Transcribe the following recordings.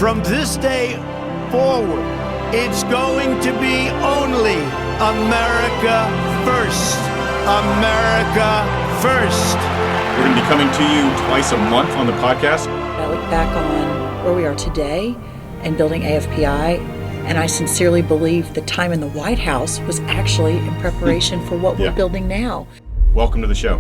From this day forward, it's going to be only America first. America first. We're going to be coming to you twice a month on the podcast. I look back on where we are today and building AFPI, and I sincerely believe the time in the White House was actually in preparation for what we're building now. Welcome to the show.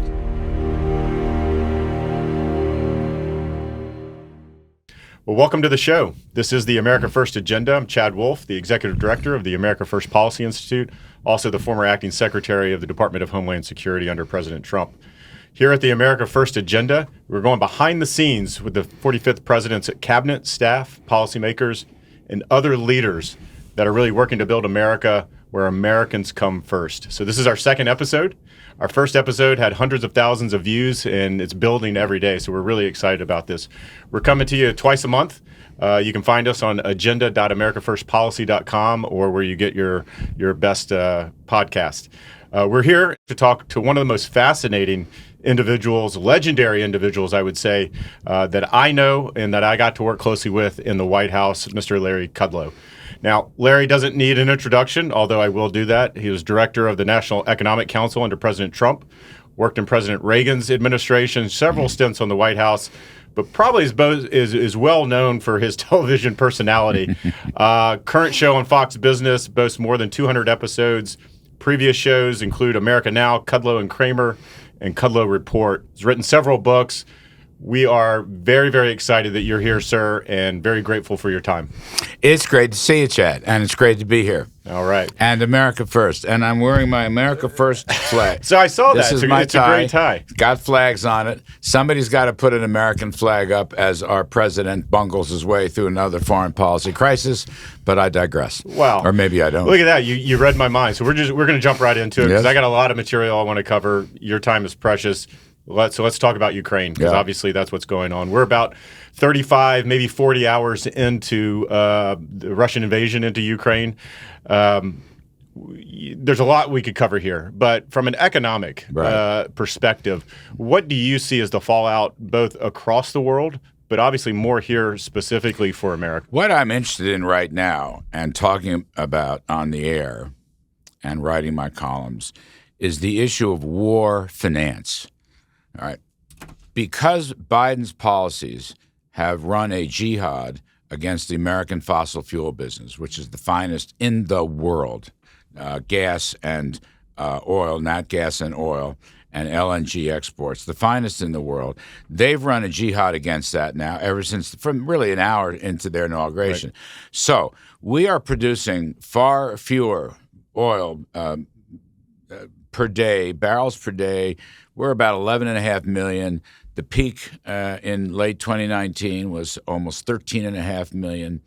Well, welcome to the show. This is the America First Agenda. I'm Chad Wolf, the Executive Director of the America First Policy Institute, also the former Acting Secretary of the Department of Homeland Security under President Trump. Here at the America First Agenda, we're going behind the scenes with the 45th president's cabinet, staff, policymakers, and other leaders that are really working to build America where Americans come first. So this is our second episode. Our first episode had hundreds of thousands of views, and it's building every day, so we're really excited about this. We're coming to you twice a month. You can find us on agenda.americafirstpolicy.com or where you get your best podcast. We're here to talk to one of the most fascinating individuals, legendary individuals, I would say, that I know and that I got to work closely with in the White House, Mr. Larry Kudlow. Now, Larry doesn't need an introduction, although I will do that. He was director of the National Economic Council under President Trump, worked in President Reagan's administration, several stints on the White House, but probably is well known for his television personality. Current show on Fox Business boasts more than 200 episodes. Previous shows include America Now, Kudlow and Kramer, and Kudlow Report. He's written several books. We are very, very excited that you're here, sir, and very grateful for your time. It's great to see you, Chad, and it's great to be here. All right. And America First. And I'm wearing my America First flag. So I saw that. This is It's a great tie. Got flags on it. Somebody's got to put an American flag up as our president bungles his way through another foreign policy crisis, but I digress. Wow. Or maybe I don't. Look at that. You read my mind. So we're going to jump right into it because I got a lot of material I want to cover. Your time is precious. Let's talk about Ukraine because obviously that's what's going on. We're about 35, maybe 40 hours into the Russian invasion into Ukraine. There's a lot we could cover here, but from an economic perspective, what do you see as the fallout both across the world, but obviously more here specifically for America? What I'm interested in right now and talking about on the air and writing my columns is the issue of war finance. All right. Because Biden's policies have run a jihad against the American fossil fuel business, which is the finest in the world, gas and oil, not gas and oil, and LNG exports, the finest in the world. They've run a jihad against that now ever since, from really an hour into their inauguration. Right. So we are producing far fewer oil per day, barrels per day. We're about 11.5 million. The peak in late 2019 was almost 13.5 million.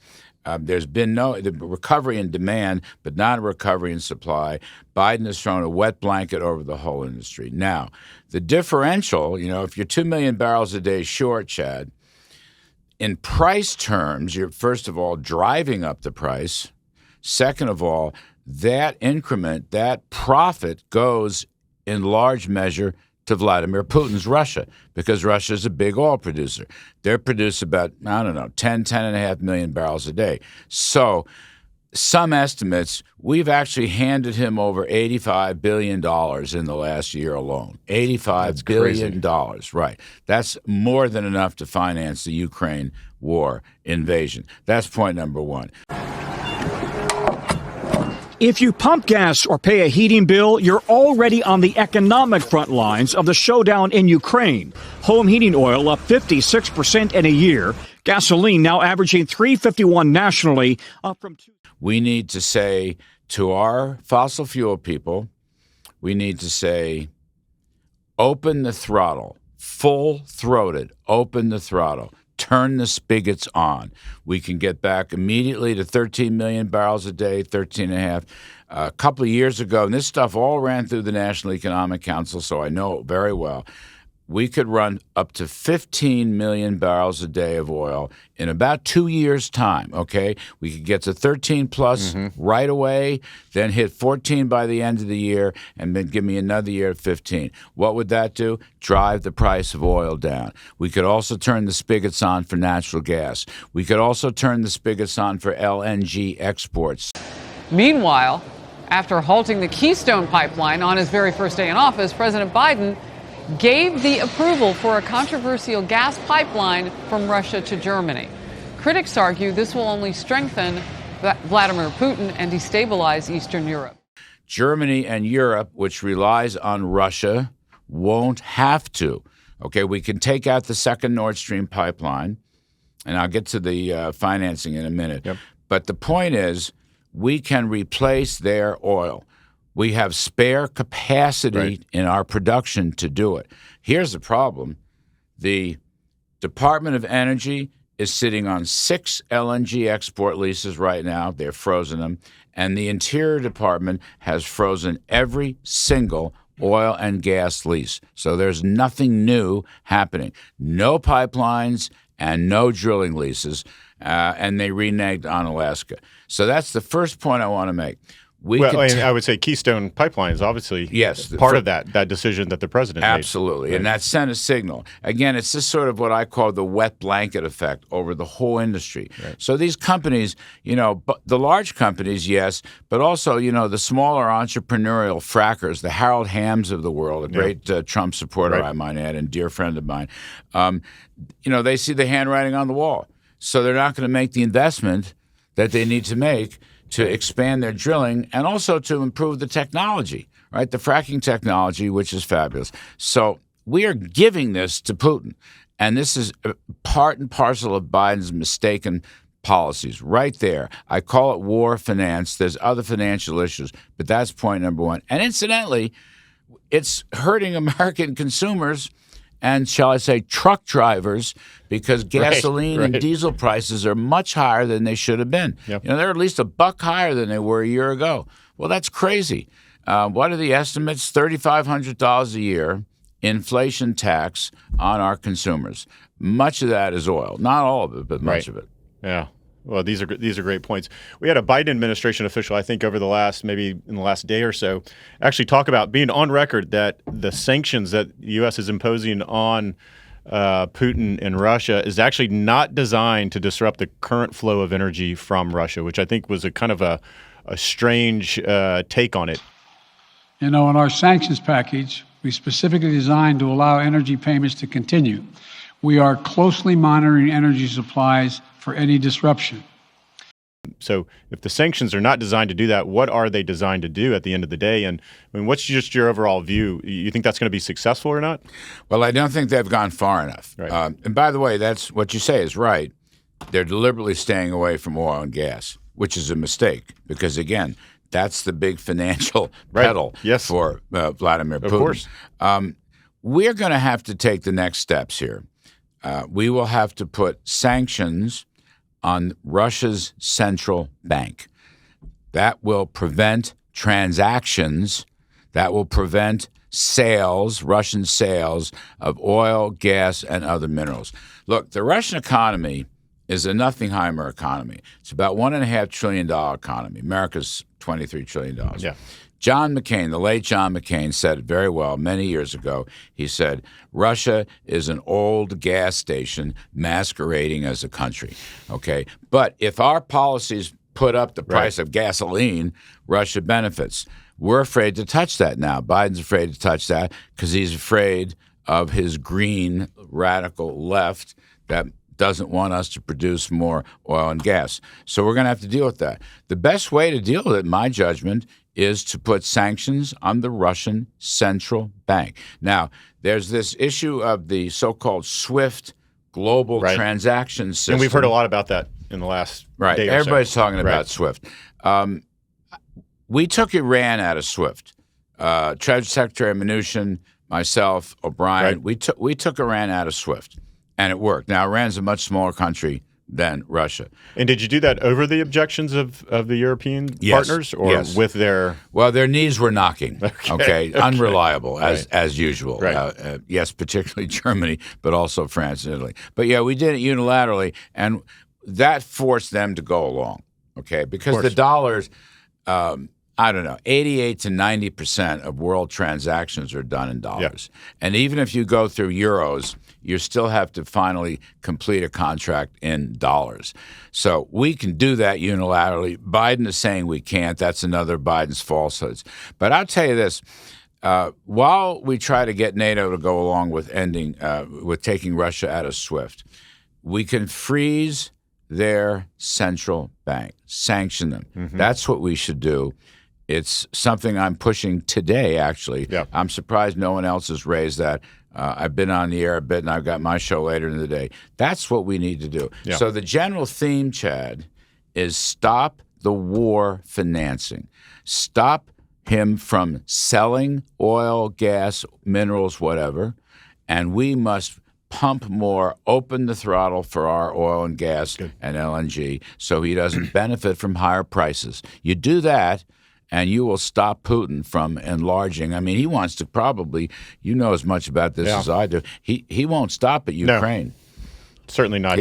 There's been the recovery in demand, but not a recovery in supply. Biden has thrown a wet blanket over the whole industry. Now, the differential, if you're 2 million barrels a day short, Chad, in price terms, you're first of all driving up the price. Second of all, that increment, that profit goes in large measure to Vladimir Putin's Russia, because Russia is a big oil producer. They produce about, 10.5 million barrels a day. So some estimates, we've actually handed him over $85 billion in the last year alone. $85 billion, right. That's more than enough to finance the Ukraine war invasion. That's point number one. If you pump gas or pay a heating bill, you're already on the economic front lines of the showdown in Ukraine. Home heating oil up 56% in a year. Gasoline now averaging $3.51 nationally, up from $2. We need to say to our fossil fuel people, we need to say, open the throttle, full-throated, open the throttle. Turn the spigots on. We can get back immediately to 13 million barrels a day, 13.5. A couple of years ago, and this stuff all ran through the National Economic Council, so I know it very well. we could run up to 15 million barrels a day of oil in about 2 years' time, okay? We could get to 13 plus right away, then hit 14 by the end of the year, and then give me another year of 15. What would that do? Drive the price of oil down. We could also turn the spigots on for natural gas. We could also turn the spigots on for LNG exports. Meanwhile, after halting the Keystone Pipeline on his very first day in office, President Biden gave the approval for a controversial gas pipeline from Russia to Germany. Critics argue this will only strengthen Vladimir Putin and destabilize Eastern Europe. Germany and Europe, which relies on Russia, won't have to. Okay, we can take out the second Nord Stream pipeline, and I'll get to the financing in a minute. Yep. But the point is, we can replace their oil. We have spare capacity in our production to do it. Here's the problem. The Department of Energy is sitting on 6 LNG export leases right now. They're frozen them. And the Interior Department has frozen every single oil and gas lease. So there's nothing new happening. No pipelines and no drilling leases. And they reneged on Alaska. So that's the first point I want to make. I would say Keystone Pipeline is obviously part of that decision that the president made. Absolutely. Right. And that sent a signal. Again, it's just sort of what I call the wet blanket effect over the whole industry. Right. So these companies, the large companies, yes, but also, the smaller entrepreneurial frackers, the Harold Hams of the world, a great Trump supporter, I might add, and dear friend of mine, they see the handwriting on the wall. So they're not going to make the investment that they need to make to expand their drilling and also to improve the technology, right? The fracking technology, which is fabulous. So we are giving this to Putin. And this is part and parcel of Biden's mistaken policies right there. I call it war finance. There's other financial issues, but that's point number one. And incidentally, it's hurting American consumers and, shall I say, truck drivers, because gasoline and diesel prices are much higher than they should have been. Yep. They're at least $1 higher than they were a year ago. Well, that's crazy. What are the estimates? $3,500 a year inflation tax on our consumers. Much of that is oil. Not all of it, but much of it. Yeah. Well, these are great points. We had a Biden administration official, I think, maybe in the last day or so, actually talk about being on record that the sanctions that the U.S. is imposing on Putin and Russia is actually not designed to disrupt the current flow of energy from Russia, which I think was a kind of a strange take on it. In our sanctions package, we specifically designed to allow energy payments to continue. We are closely monitoring energy supplies for any disruption. So if the sanctions are not designed to do that, what are they designed to do at the end of the day? And what's just your overall view? You think that's going to be successful or not? Well, I don't think they've gone far enough. Right. And by the way, that's what you say is right. They're deliberately staying away from oil and gas, which is a mistake because, again, that's the big financial pedal for Vladimir Putin. Of course. We're going to have to take the next steps here. We will have to put sanctions on Russia's central bank. That will prevent transactions. That will prevent Russian sales of oil, gas, and other minerals. Look, the Russian economy is a Nothingheimer economy. It's about $1.5 trillion economy. America's $23 trillion. Yeah. John McCain, the late John McCain, said it very well many years ago. He said, Russia is an old gas station masquerading as a country, okay? But if our policies put up the price of gasoline, Russia benefits. We're afraid to touch that now. Biden's afraid to touch that because he's afraid of his green radical left that doesn't want us to produce more oil and gas. So we're going to have to deal with that. The best way to deal with it, in my judgment, is to put sanctions on the Russian central bank. Now, there's this issue of the so-called SWIFT global transaction system. And we've heard a lot about that in the last day or so. Everybody's talking about SWIFT. We took Iran out of SWIFT. Treasury Secretary Mnuchin, myself, O'Brien, we took Iran out of SWIFT, and it worked. Now, Iran's a much smaller country than Russia. And did you do that over the objections of the European partners, or with their? Well, their knees were knocking. Okay. Unreliable as usual. Right. Yes, particularly Germany, but also France and Italy. But yeah, we did it unilaterally, and that forced them to go along. Okay, because the dollars. I don't know, 88 to 90% of world transactions are done in dollars. Yeah. And even if you go through euros, you still have to finally complete a contract in dollars. So we can do that unilaterally. Biden is saying we can't. That's another Biden's falsehoods. But I'll tell you this. While we try to get NATO to go along with taking Russia out of SWIFT, we can freeze their central bank, sanction them. Mm-hmm. That's what we should do. It's something I'm pushing today, actually. Yep. I'm surprised no one else has raised that. I've been on the air a bit, and I've got my show later in the day. That's what we need to do. Yep. So the general theme, Chad, is stop the war financing. Stop him from selling oil, gas, minerals, whatever, and we must pump more, open the throttle for our oil and gas and LNG so he doesn't benefit from higher prices. You do that, and you will stop Putin from enlarging. I mean, he wants to probably, you know as much about this as I do, he won't stop at Ukraine. No, certainly not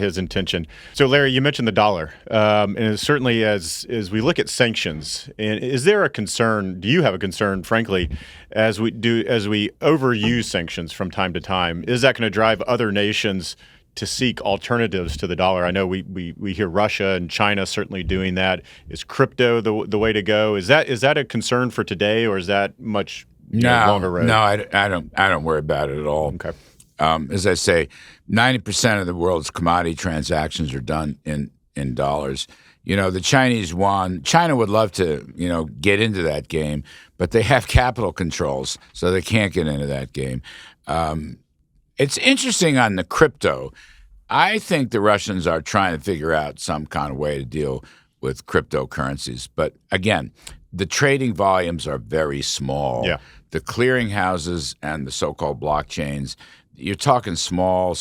his intention. So, Larry, you mentioned the dollar, and certainly as we look at sanctions, and is there a concern? Do you have a concern, frankly, as we overuse sanctions from time to time? Is that going to drive other nations to seek alternatives to the dollar? I know we hear Russia and China certainly doing that. Is crypto the way to go? Is that a concern for today, or is that much longer road? No, I don't worry about it at all. Okay. As I say, 90% of the world's commodity transactions are done in dollars. You know, the Chinese yuan, China would love to, get into that game, but they have capital controls, so they can't get into that game. It's interesting on the crypto. I think the Russians are trying to figure out some kind of way to deal with cryptocurrencies. But again, the trading volumes are very small. Yeah. The clearinghouses and the so-called blockchains, you're talking small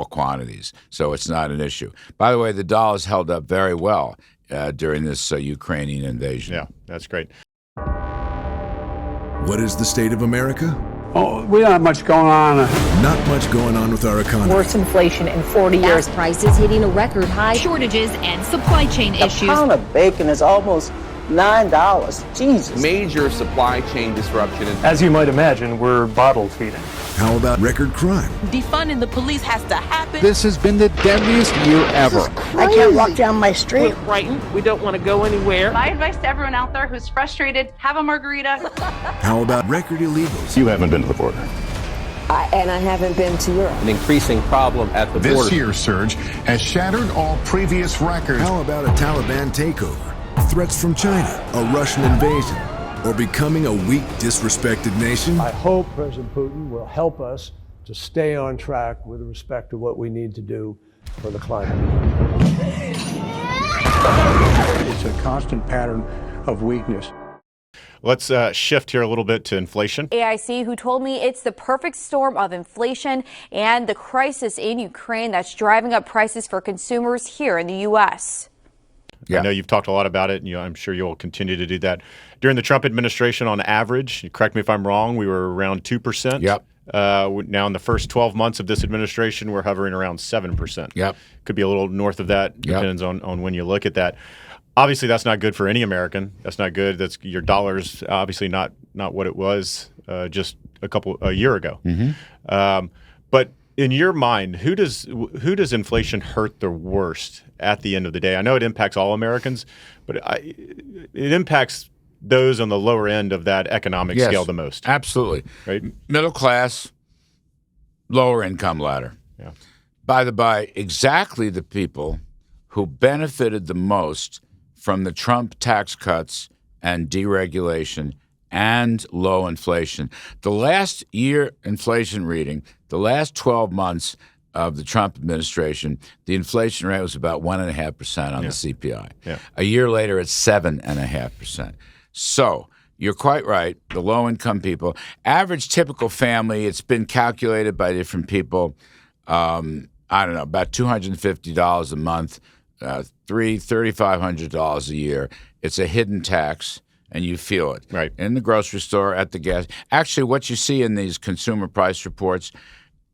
quantities, so it's not an issue. By the way, the dollar's held up very well during this Ukrainian invasion. Yeah, that's great. What is the state of America? Oh, we don't have much going on. Not much going on with our economy. Worst inflation in 40 years. Gas prices hitting a record high. Shortages and supply chain issues. A pound of bacon is almost $9. Jesus. Major supply chain disruption. As you might imagine, we're bottle feeding. How about record crime? Defunding the police has to happen. This has been the deadliest year ever. I can't walk down my street. We're frightened. We don't want to go anywhere. My advice to everyone out there who's frustrated, have a margarita. How about record illegals? You haven't been to the border. And I haven't been to Europe. An increasing problem at the border. This year's surge has shattered all previous records. How about a Taliban takeover? Threats from China, a Russian invasion, or becoming a weak, disrespected nation? I hope President Putin will help us to stay on track with respect to what we need to do for the climate. It's a constant pattern of weakness. Let's shift here a little bit to inflation. AIC, who told me it's the perfect storm of inflation and the crisis in Ukraine that's driving up prices for consumers here in the U.S. Yeah. I know you've talked a lot about it, and I'm sure you'll continue to do that. During the Trump administration, on average, correct me if I'm wrong, we were around 2%. Yep. Now, in the first 12 months of this administration, we're hovering around 7%. Yep. Could be a little north of that, depends on when you look at that. Obviously, that's not good for any American. That's not good. That's your dollar's obviously not what it was just a year ago. Mm-hmm. But in your mind, who does inflation hurt the worst at the end of the day? I know it impacts all Americans, but it impacts those on the lower end of that economic scale the most. Absolutely. Right? Middle class, lower income ladder. Yeah. By the by, exactly the people who benefited the most from the Trump tax cuts and deregulation and low inflation. The last year inflation reading, the last 12 months of the Trump administration, the inflation rate was about 1.5% on the CPI. Yeah. A year later, it's 7.5%. So you're quite right. The low-income people, average typical family, it's been calculated by different people. I don't know, about $250 a month, $3,500 a year. It's a hidden tax, and you feel it. Right. In the grocery store, at the gas. Actually, what you see in these consumer price reports,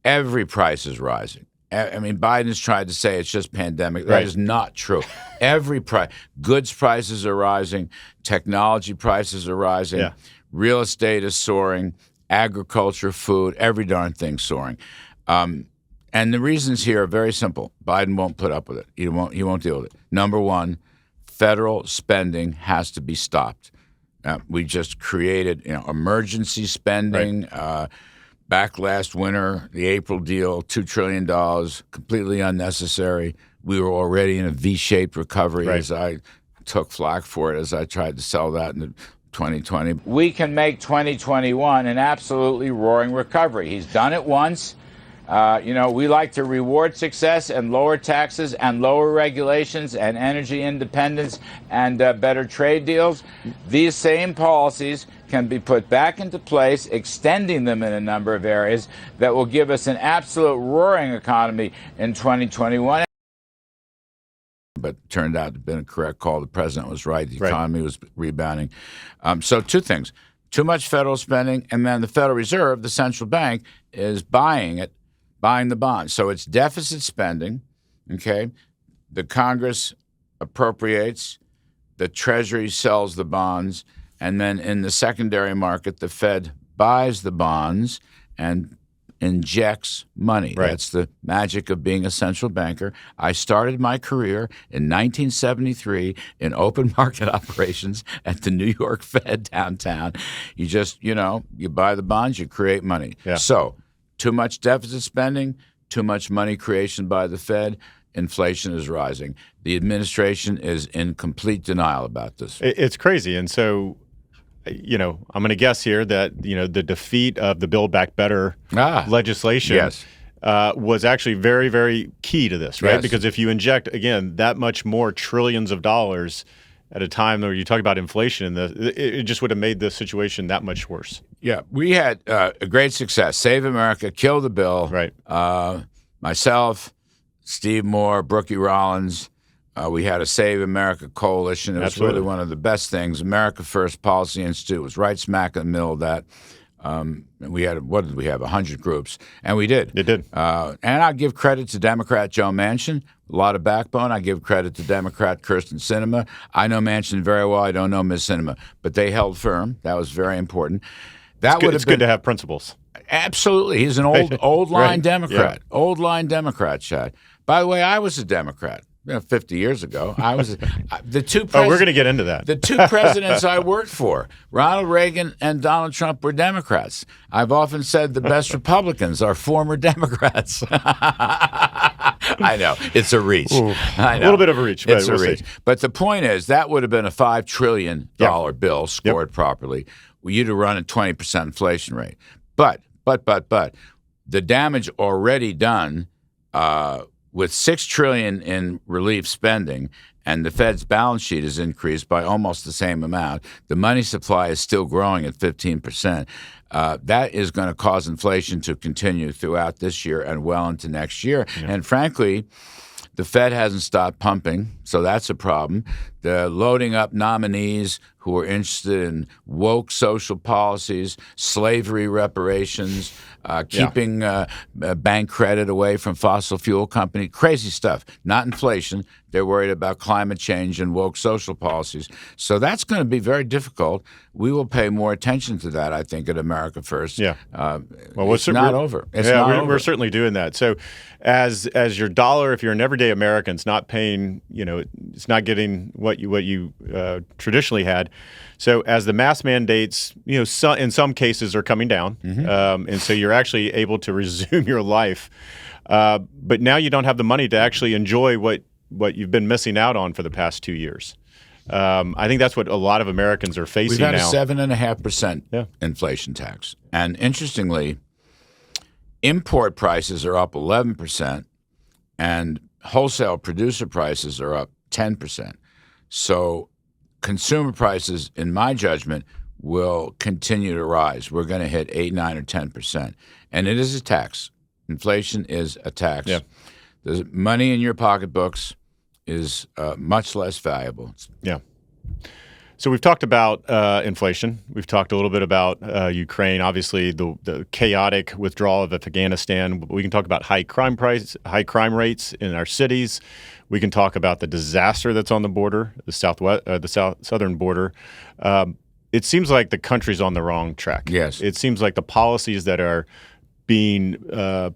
every price is rising. I mean, Biden's tried to say it's just pandemic. That is not true. Every price, goods prices are rising, technology prices are rising, real estate is soaring, agriculture, food, every darn thing soaring. And the reasons here are very simple. Biden won't put up with it. He won't deal with it. Number one, federal spending has to be stopped. We just created emergency spending. Back last winter, the April deal, $2 trillion, completely unnecessary. We were already in a V-shaped recovery as I took flack for it as I tried to sell that in 2020. We can make 2021 an absolutely roaring recovery. He's done it once. We like to reward success and lower taxes and lower regulations and energy independence and better trade deals. These same policies can be put back into place, extending them in a number of areas that will give us an absolute roaring economy in 2021. But it turned out to have been a correct call. The president was right. The economy was rebounding. So two things. Too much federal spending, and then the Federal Reserve, the central bank, is buying the bonds. So it's deficit spending, okay? The Congress appropriates, the Treasury sells the bonds, and then in the secondary market, the Fed buys the bonds and injects money. That's the magic of being a central banker. I started my career in 1973 in open market operations at the New York Fed downtown. You just, you buy the bonds, you create money. So too much deficit spending, too much money creation by the Fed, inflation is rising. The administration is in complete denial about this. It's crazy. And so, I'm going to guess here that, the defeat of the Build Back Better legislation was actually very, very key to this, right? Because if you inject, again, that much more trillions of dollars at a time where you talk about inflation, it just would have made the situation that much worse. Yeah, we had a great success. Save America, kill the bill. Right. Myself, Steve Moore, Brookie Rollins, we had a Save America coalition. It was really one of the best things. America First Policy Institute was right smack in the middle of that. We had, 100 groups, and we did. It did. And I give credit to Democrat Joe Manchin, a lot of backbone. I give credit to Democrat Kyrsten Sinema. I know Manchin very well. I don't know Ms. Sinema, but they held firm. That was very important. It's good to have principles. Absolutely. He's an old line Democrat. Yeah. Old line Democrat, Chad. By the way, I was a Democrat. 50 years ago, I was the two. We're going to get into that. The two presidents I worked for, Ronald Reagan and Donald Trump, were Democrats. I've often said the best Republicans are former Democrats. I know it's a reach. I know. A little bit of a reach. It's a reach. But the point is, that would have been a $5 trillion bill scored properly. You'd have run a 20% inflation rate. But the damage already done. With $6 trillion in relief spending, and the Fed's balance sheet is increased by almost the same amount, the money supply is still growing at 15%. That is going to cause inflation to continue throughout this year and well into next year. Yeah. And frankly, the Fed hasn't stopped pumping, so that's a problem. They're loading up nominees who are interested in woke social policies, slavery reparations, keeping bank credit away from fossil fuel companies. Crazy stuff. Not inflation. They're worried about climate change and woke social policies. So that's going to be very difficult. We will pay more attention to that, I think, at America First. Yeah. It's not over. We're certainly doing that. So as your dollar, if you're an everyday American, it's not paying, it's not getting what you traditionally had. So as the mask mandates, in some cases are coming down, and so you're actually able to resume your life. But now you don't have the money to actually enjoy what you've been missing out on for the past 2 years. I think that's what a lot of Americans are facing now. We've had a 7.5% inflation tax. And interestingly, import prices are up 11%, and wholesale producer prices are up 10%. So consumer prices, in my judgment, will continue to rise. We're going to hit 8, 9, or 10%. And it is a tax. Inflation is a tax. Yeah. The money in your pocketbooks is much less valuable. Yeah. So we've talked about inflation. We've talked a little bit about Ukraine. Obviously, the chaotic withdrawal of Afghanistan. We can talk about high crime rates in our cities. We can talk about the disaster that's on the border, the southern border. It seems like the country's on the wrong track. Yes. It seems like the policies that are being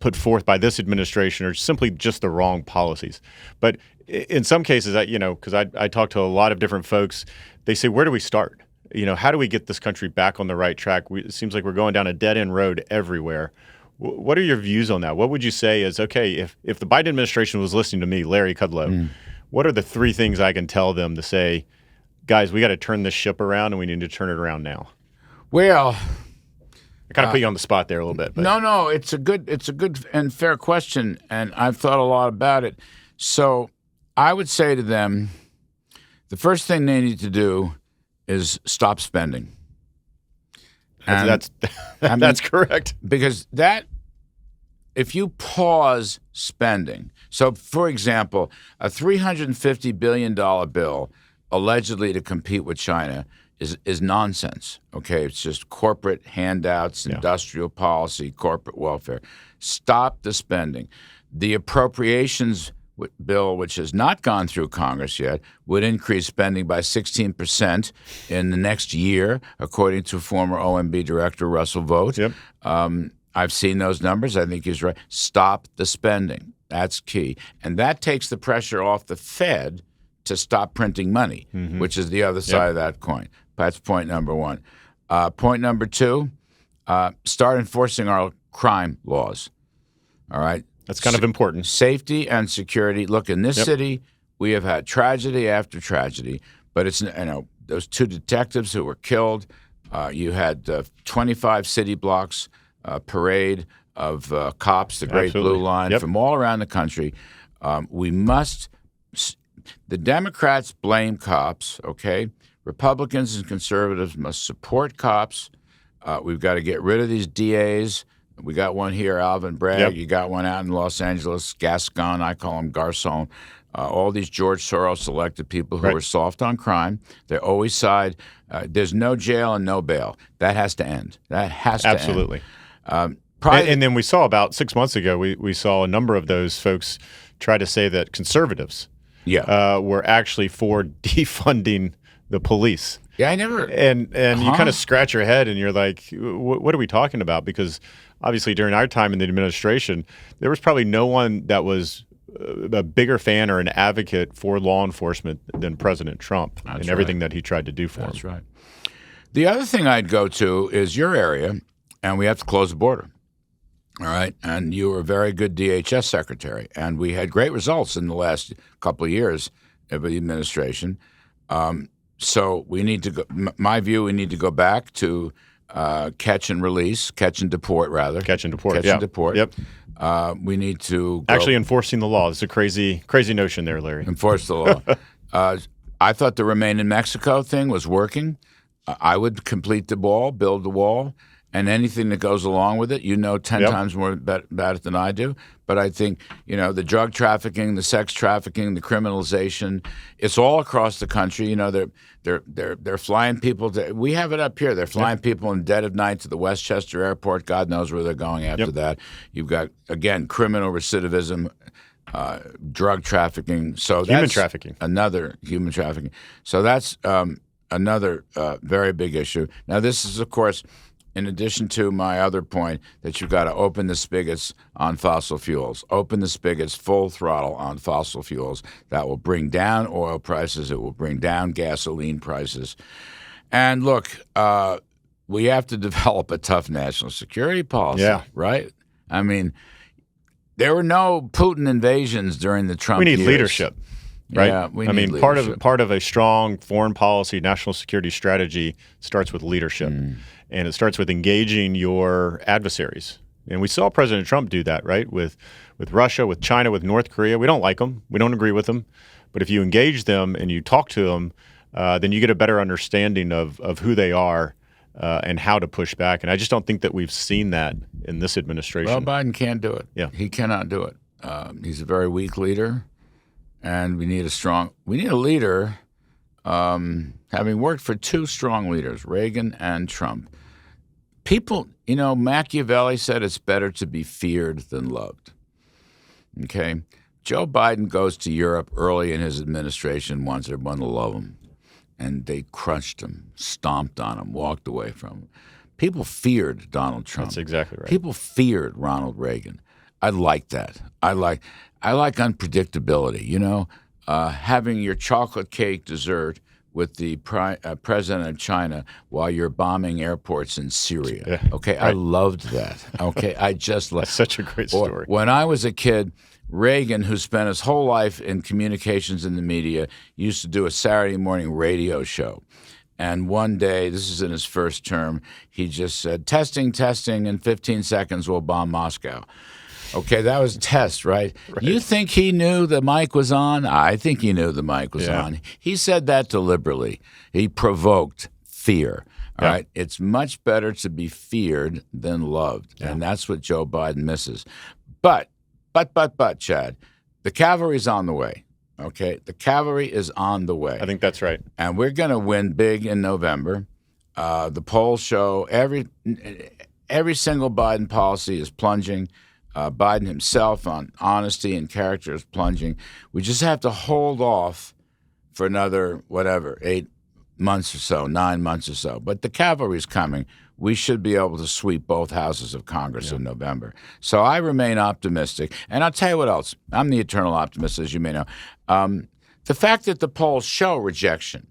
put forth by this administration are simply just the wrong policies. But in some cases, because I talk to a lot of different folks, they say, where do we start? How do we get this country back on the right track? It seems like we're going down a dead-end road everywhere. What are your views on that? What would you say is, okay, if the Biden administration was listening to me, Larry Kudlow, what are the 3 things I can tell them to say, guys, we got to turn this ship around and we need to turn it around now? Well, I kind of put you on the spot there a little bit. But. No, it's a good and fair question, and I've thought a lot about it. So I would say to them, the first thing they need to do is stop spending. That's correct. Because if you pause spending, so for example, a $350 billion bill allegedly to compete with China is nonsense. Okay, it's just corporate handouts, industrial policy, corporate welfare. Stop the spending. The appropriations bill, which has not gone through Congress yet, would increase spending by 16% in the next year, according to former OMB Director Russell Vought. Yep. I've seen those numbers. I think he's right. Stop the spending. That's key. And that takes the pressure off the Fed to stop printing money, which is the other side of that coin. That's point number 1. Point number 2, start enforcing our crime laws. All right? That's kind of important. Safety and security. Look, in this city, we have had tragedy after tragedy, but it's those 2 detectives who were killed. You had 25 city blocks parade of cops, the Great Blue Line, from all around the country. The Democrats blame cops, okay? Republicans and conservatives must support cops. We've got to get rid of these DAs. We got one here, Alvin Bragg. Yep. You got one out in Los Angeles, Gascon. I call him Garcon. All these George Soros-elected people who are soft on crime. They always side. There's no jail and no bail. That has to end. That has to end. Absolutely. And then we saw about 6 months ago, we saw a number of those folks try to say that conservatives were actually for defunding the police. Yeah, I never. And you kind of scratch your head and you're like, what are we talking about? Because obviously during our time in the administration, there was probably no one that was a bigger fan or an advocate for law enforcement than President Trump and everything that he tried to do for him. That's right. The other thing I'd go to is your area, and we have to close the border. All right. And you were a very good DHS secretary, and we had great results in the last couple of years of the administration. So we need to go, my view, we need to go back to catch and deport. Catch and deport. Yep. We need to actually enforcing the law. It's a crazy notion there, Larry. Enforce the law. I thought the Remain in Mexico thing was working. I would complete the wall, build the wall, and anything that goes along with it, 10 times more about it than I do. But I think, the drug trafficking, the sex trafficking, the criminalization, it's all across the country. They're flying people we have it up here. They're flying people in the dead of night to the Westchester airport. God knows where they're going after that. You've got, again, criminal recidivism, drug trafficking. So human trafficking. Another human trafficking. So that's another very big issue. Now, this is, of course, in addition to my other point that you've got to open the spigots on fossil fuels, open the spigots full throttle on fossil fuels. That will bring down oil prices. It will bring down gasoline prices. And look, we have to develop a tough national security policy, right? I mean, there were no Putin invasions during the Trump years. We need leadership. Right. Yeah, part of a strong foreign policy, national security strategy starts with leadership, and it starts with engaging your adversaries. And we saw President Trump do that, right? With Russia, with China, with North Korea. We don't like them. We don't agree with them. But if you engage them and you talk to them, then you get a better understanding of who they are and how to push back. And I just don't think that we've seen that in this administration. Well, Biden can't do it. Yeah, he cannot do it. He's a very weak leader, and we need a leader. Having worked for two strong leaders, Reagan and Trump, people, Machiavelli said it's better to be feared than loved. Okay? Joe Biden goes to Europe early in his administration, wants everyone to love him, and they crushed him, stomped on him, walked away from him. People feared Donald Trump. That's exactly right. People feared Ronald Reagan. I like that. I like unpredictability. Having your chocolate cake dessert with the president of China while you're bombing airports in Syria. Yeah, okay, right. I loved that. Okay, I just loved. That's such a great story. When I was a kid, Reagan, who spent his whole life in communications in the media, used to do a Saturday morning radio show. And one day, this is in his first term, he just said, testing, in 15 seconds we'll bomb Moscow. Okay, that was a test, right? You think he knew the mic was on? I think he knew the mic was on. He said that deliberately. He provoked fear. All right? It's much better to be feared than loved. And that's what Joe Biden misses. But, Chad, the cavalry's on the way. Okay? The cavalry is on the way. I think that's right. And we're going to win big in November. The polls show every single Biden policy is plunging. Biden himself on honesty and character is plunging. We just have to hold off for another, 8 months or so, 9 months or so. But the cavalry's coming. We should be able to sweep both houses of Congress in November. So I remain optimistic. And I'll tell you what else. I'm the eternal optimist, as you may know. The fact that the polls show rejection,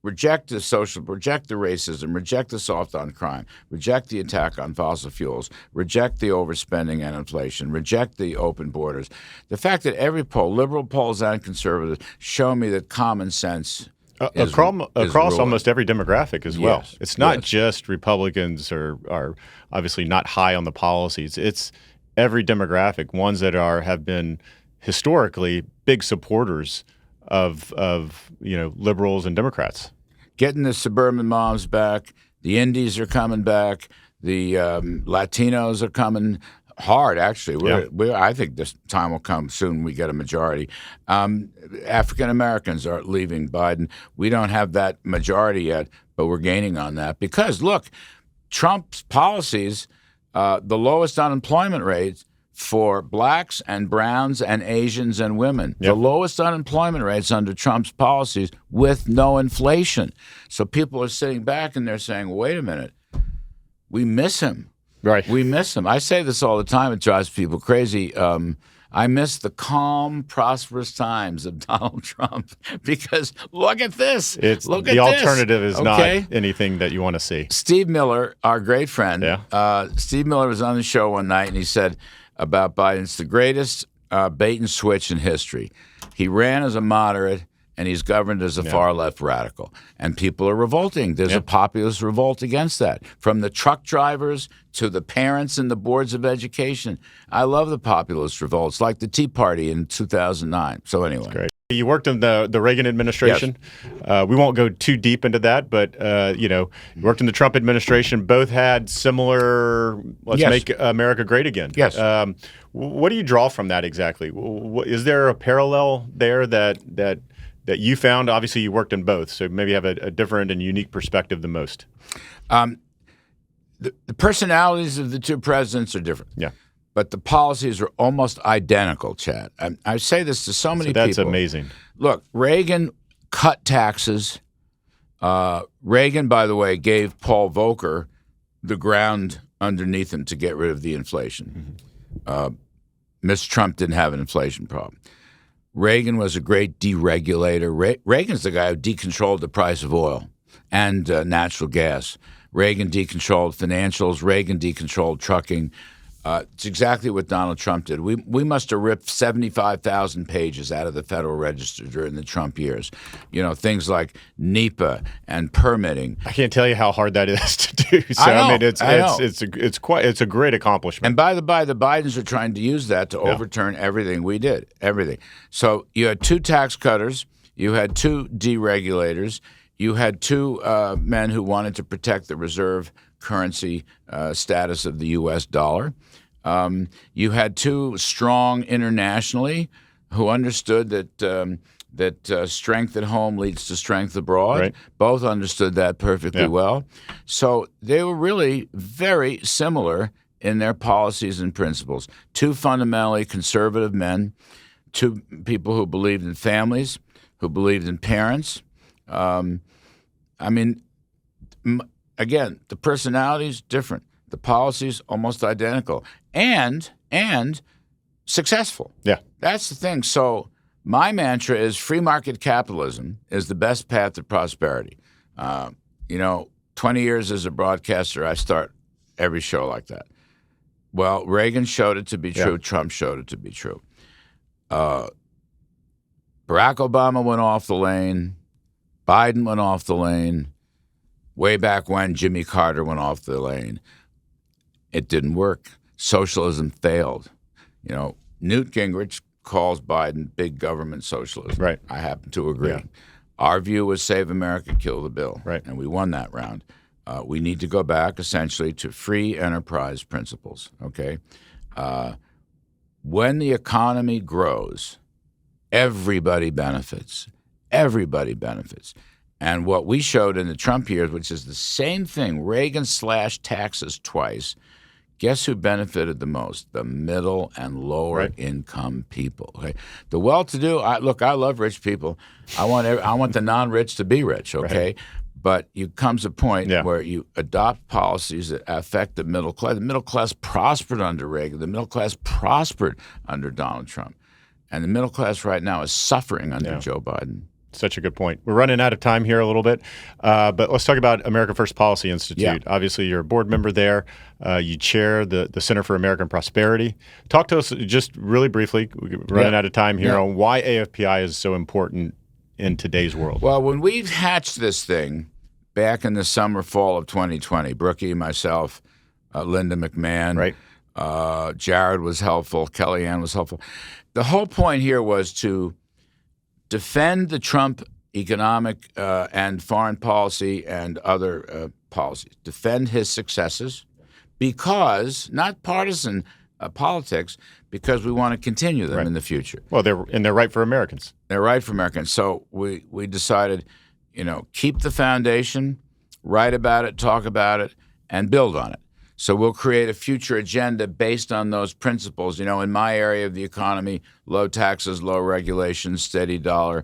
reject the racism, reject the soft on crime, reject the attack on fossil fuels, reject the overspending and inflation, reject the open borders. The fact that every poll, liberal polls and conservative, show me that common sense is across almost every demographic as well. Yes. It's not just Republicans are obviously not high on the policies. It's every demographic, ones that have been historically big supporters of liberals and Democrats. Getting the suburban moms back, the Indies are coming back, the Latinos are coming hard. Actually, I think this time will come soon. We get a majority. African Americans are leaving Biden. We don't have that majority yet, but we're gaining on that because look, Trump's policies, the lowest unemployment rates for blacks and browns and Asians and women. The lowest unemployment rates under Trump's policies with no inflation. So people are sitting back and they're saying, wait a minute, we miss him. Right. We miss him. I say this all the time. It drives people crazy. I miss the calm, prosperous times of Donald Trump because look at this. The alternative is not anything that you want to see. Steve Miller, our great friend, Steve Miller was on the show one night and he said, about Biden, it's the greatest bait and switch in history. He ran as a moderate, and he's governed as a far-left radical. And people are revolting. There's a populist revolt against that, from the truck drivers to the parents and the boards of education. I love the populist revolts, like the Tea Party in 2009. So anyway. That's great. You worked in the Reagan administration. Yes. We won't go too deep into that, but you worked in the Trump administration. Both had similar "let's make America great again." Yes. What do you draw from that exactly? Is there a parallel there that you found? Obviously, you worked in both, so maybe you have a different and unique perspective than most. The personalities of the two presidents are different. Yeah. But the policies are almost identical, Chad. I say this to so many people. That's amazing. Look, Reagan cut taxes. Reagan, by the way, gave Paul Volcker the ground underneath him to get rid of the inflation. Mr. Trump didn't have an inflation problem. Reagan was a great deregulator. Reagan's the guy who decontrolled the price of oil and natural gas. Reagan decontrolled financials. Reagan decontrolled trucking. It's exactly what Donald Trump did. We must have ripped 75,000 pages out of the Federal Register during the Trump years. Things like NEPA and permitting. I can't tell you how hard that is to do. So I know, it's a great accomplishment. And by the by, the Bidens are trying to use that to overturn everything we did. Everything. So you had two tax cutters, you had two deregulators, you had two men who wanted to protect the reserve currency status of the U.S. dollar. You had two strong internationally who understood that strength at home leads to strength abroad. Right. Both understood that perfectly well. So they were really very similar in their policies and principles. Two fundamentally conservative men, two people who believed in families, who believed in parents. Again, the personalities different, the policies almost identical, and successful. Yeah, that's the thing. So my mantra is free market capitalism is the best path to prosperity. 20 years as a broadcaster, I start every show like that. Well, Reagan showed it to be true. Trump showed it to be true. Barack Obama went off the lane. Biden went off the lane. Way back when Jimmy Carter went off the lane. It didn't work. Socialism failed. Newt Gingrich calls Biden big government socialism. Right. I happen to agree. Yeah. Our view was save America, kill the bill. Right. And we won that round. We need to go back essentially to free enterprise principles. Okay. When the economy grows, everybody benefits. Everybody benefits. And what we showed in the Trump years, which is the same thing, Reagan slashed taxes twice. Guess who benefited the most? The middle and lower income people. Okay? The well-to-do. I love rich people. I want the non-rich to be rich. Okay, Right. But comes a point where you adopt policies that affect the middle class. The middle class prospered under Reagan. The middle class prospered under Donald Trump, and the middle class right now is suffering under Joe Biden. Such a good point. We're running out of time here a little bit, but let's talk about America First Policy Institute. Yeah. Obviously, you're a board member there. You chair the Center for American Prosperity. Talk to us just really briefly, we're running out of time here, on why AFPI is so important in today's world. Well, when we hatched this thing back in the summer, fall of 2020, Brookie, myself, Linda McMahon, Jared was helpful, Kellyanne was helpful. The whole point here was to defend the Trump economic and foreign policy and other policies. Defend his successes because, not partisan politics, because we want to continue them in the future. Well, they're right for Americans. They're right for Americans. So we decided, keep the foundation, write about it, talk about it, and build on it. So we'll create a future agenda based on those principles. In my area of the economy, low taxes, low regulations, steady dollar,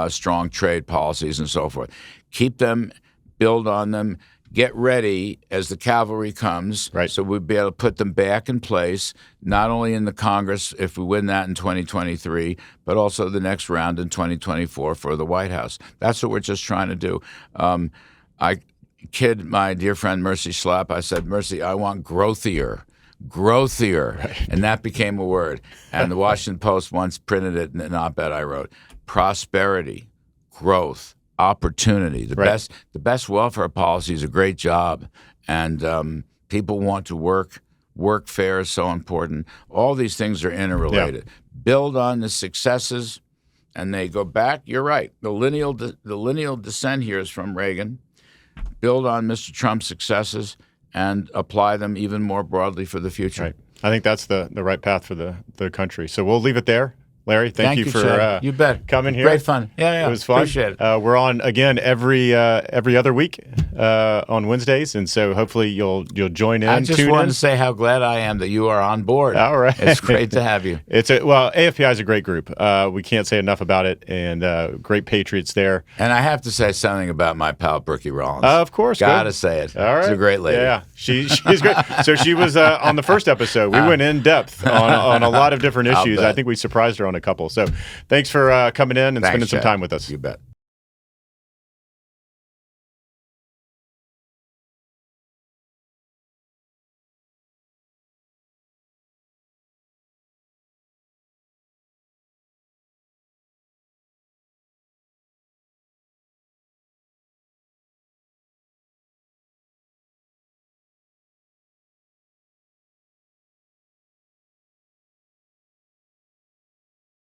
strong trade policies, and so forth. Keep them, build on them, get ready as the cavalry comes. Right. So we'll be able to put them back in place, not only in the Congress, if we win that in 2023, but also the next round in 2024 for the White House. That's what we're just trying to do. I kid my dear friend Mercy Schlapp. I said, Mercy, I want growthier. Right. And that became a word. And the Washington Post once printed it in an op-ed I wrote. Prosperity, growth, opportunity. The best welfare policy is a great job. And people want to work. Workfare is so important. All these things are interrelated. Build on the successes, and they go back. You're right. The lineal descent here is from Reagan. Build on Mr. Trump's successes and apply them even more broadly for the future. Right. I think that's the right path for the country. So we'll leave it there. Larry, thank you for you bet. coming here. Great fun. Yeah. It was fun. Appreciate it. We're on again every other week on Wednesdays, and so hopefully you'll join in. I just wanted to say how glad I am that you are on board. All right, it's great to have you. AFPI is a great group. We can't say enough about it, and great patriots there. And I have to say something about my pal Brookie Rollins. Of course, gotta say it. All right, she's a great lady. Yeah, she's great. So she was on the first episode. We went in depth on a lot of different issues. I think we surprised her on a couple. So. Thanks for coming in and spending some time with us. You bet.